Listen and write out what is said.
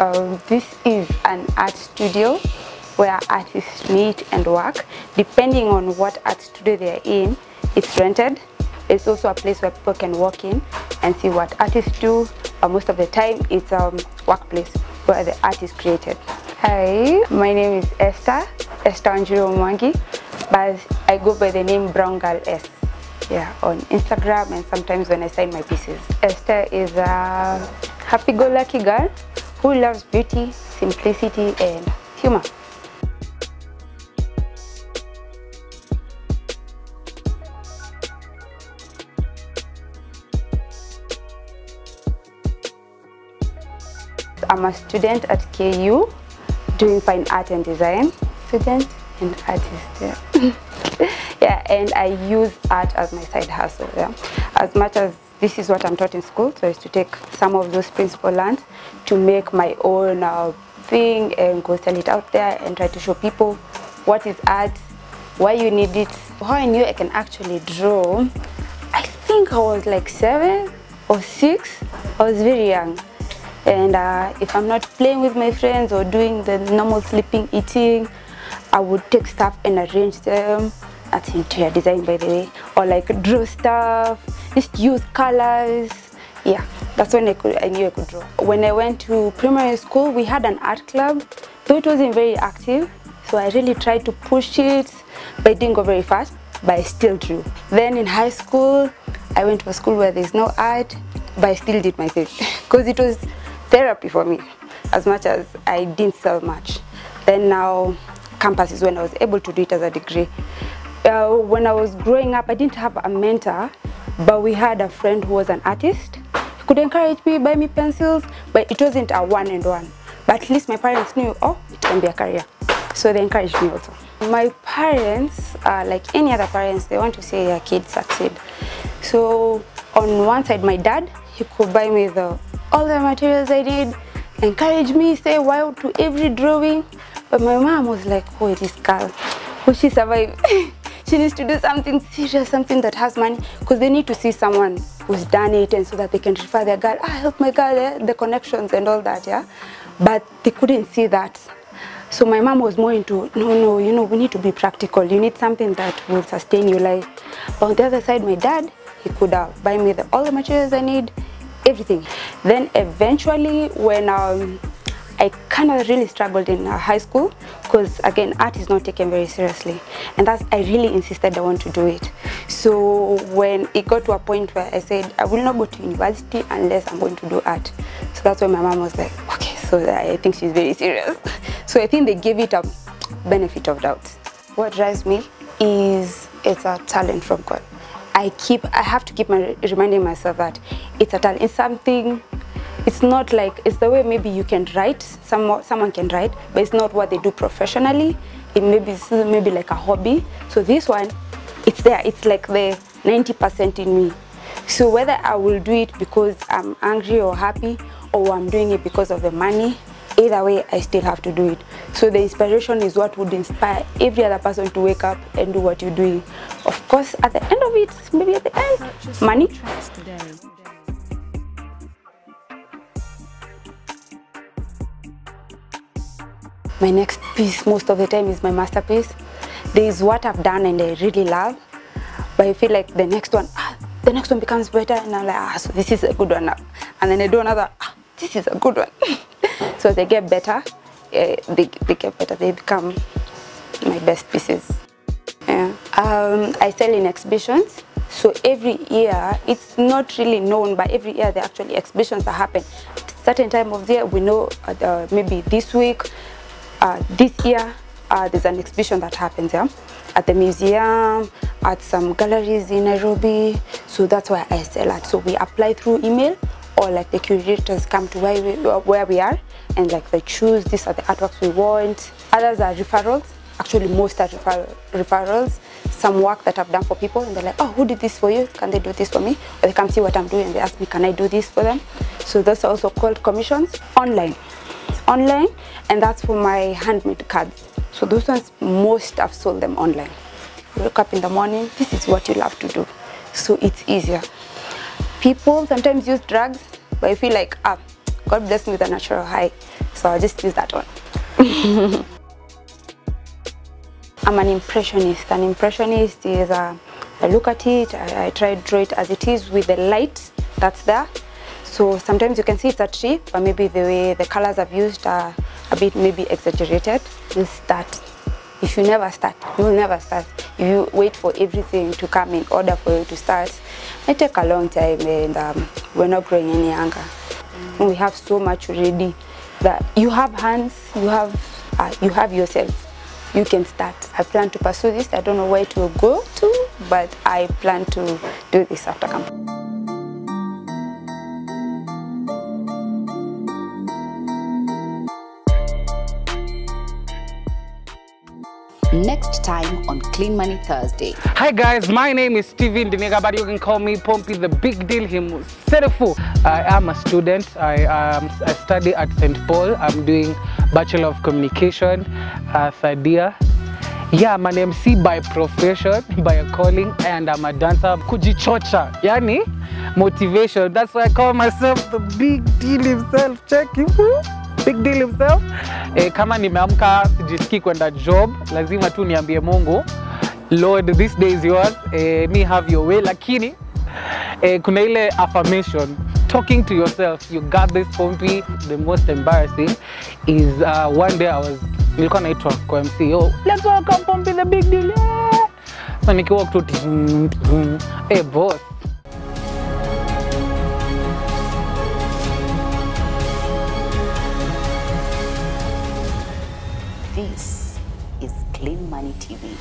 This is an art studio where artists meet and work. Depending on what art studio they are in, it's rented. It's also a place where people can walk in and see what artists do. Most of the time, it's a workplace where the art is created. Hi, my name is Esther Wanjiru Mwangi, but I go by the name Brown Girl S. Yeah, on Instagram and sometimes when I sign my pieces. Esther is a happy-go-lucky girl who loves beauty, simplicity, and humor. I'm a student at KU doing fine art and design. Student and artist, yeah. Yeah, and I use art as my side hustle, yeah. As much as this is what I'm taught in school, so I used to take some of those principles learned to make my own thing and go sell it out there and try to show people what is art, why you need it. How I knew I can actually draw, I think I was like 7 or 6. I was very young. And if I'm not playing with my friends or doing the normal sleeping, eating, I would take stuff and arrange them. That's interior design, by the way. Or like draw stuff, just use colors. Yeah, that's when I knew I could draw. When I went to primary school, we had an art club, though it wasn't very active. So I really tried to push it, but it didn't go very fast, but I still drew. Then in high school, I went to a school where there's no art, but I still did my thing because it was therapy for me, as much as I didn't sell much. Then now, campus is when I was able to do it as a degree. When I was growing up, I didn't have a mentor, but we had a friend who was an artist. He could encourage me, buy me pencils, but it wasn't a one-and-one. But at least my parents knew, oh, it can be a career. So they encouraged me also. My parents, like any other parents, they want to see their kids succeed. So on one side, my dad, he could buy me all the materials I need, encourage me, say wow to every drawing. But my mom was like, oh, this girl, will she survive? She needs to do something serious, something that has money, because they need to see someone who's done it, and so that they can refer their girl, help my girl, yeah? The connections and all that, yeah. But they couldn't see that. So my mom was more into, no, you know, we need to be practical. You need something that will sustain your life. But on the other side, my dad, he could buy me all the materials I need, everything. Then eventually, when I kind of really struggled in high school, because again, art is not taken very seriously, and I really insisted I want to do it. So when it got to a point where I said I will not go to university unless I'm going to do art, so that's when my mom was like, okay, so I think she's very serious. So I think they gave it a benefit of doubt. What drives me is it's a talent from God. I have to keep reminding myself that it's a talent. It's something. It's not like, it's the way maybe you can write, someone can write, but it's not what they do professionally. It maybe like a hobby. So this one, it's there. It's like the 90% in me. So whether I will do it because I'm angry or happy, or I'm doing it because of the money, either way, I still have to do it. So the inspiration is what would inspire every other person to wake up and do what you're doing. Of course, at the end of it, maybe at the end, money. My next piece, most of the time, is my masterpiece. There is what I've done and I really love, but I feel like the next one becomes better, and I'm like, so this is a good one now. And then I do another, this is a good one. So they get better, they get better, they become my best pieces. Yeah. I sell in exhibitions, so every year, it's not really known, but every year there are actually exhibitions that happen. At a certain time of the year, we know maybe this week, this year, there's an exhibition that happens, yeah, at the museum, at some galleries in Nairobi. So that's why I sell art. So we apply through email, or like the curators come to where we are, and like they choose, these are the artworks we want. Others are referrals. Actually, most are referrals. Some work that I've done for people, and they're like, oh, who did this for you? Can they do this for me? Or they come see what I'm doing and they ask me, can I do this for them? So those are also called commissions online. And that's for my handmade cards. So those ones, most I've sold them online. You wake up in the morning, this is what you love to do. So it's easier. People sometimes use drugs, but I feel like, God blessed me with a natural high, so I just use that one. I'm an impressionist. An impressionist is I look at it, I try to draw it as it is with the light that's there. So sometimes you can see it's a tree, but maybe the way the colors I've used are a bit maybe exaggerated. You start. If you never start, you will never start. If you wait for everything to come in order for you to start, it may take a long time, and we're not growing any younger. We have so much already that you have hands, you have yourself. You can start. I plan to pursue this. I don't know where it will go to, but I plan to do this after campus. Next time on Clean Money Thursday. Hi guys, my name is Steven Diniga, but you can call me Pompey the Big Deal himself. I am a student. I study at St. Paul. I'm doing Bachelor of Communication, third year. Yeah, I'm an MC by profession, by a calling, and I'm a dancer. Kujichocha, yani motivation. That's why I call myself the Big Deal himself. Check you. Big Deal himself. Kama nimeamka sijisikii kwenda job, lazima tu niambie Mungu, Lord, this day is yours. Me have your way. Lakini kuna ile affirmation, talking to yourself. You got this, Pompey. The most embarrassing is one day nilikuwa naitwa kwa MC. Oh, let's welcome Pompey the Big Deal. Yeah. So nikiwalk to hey boss. This is Clean Money TV.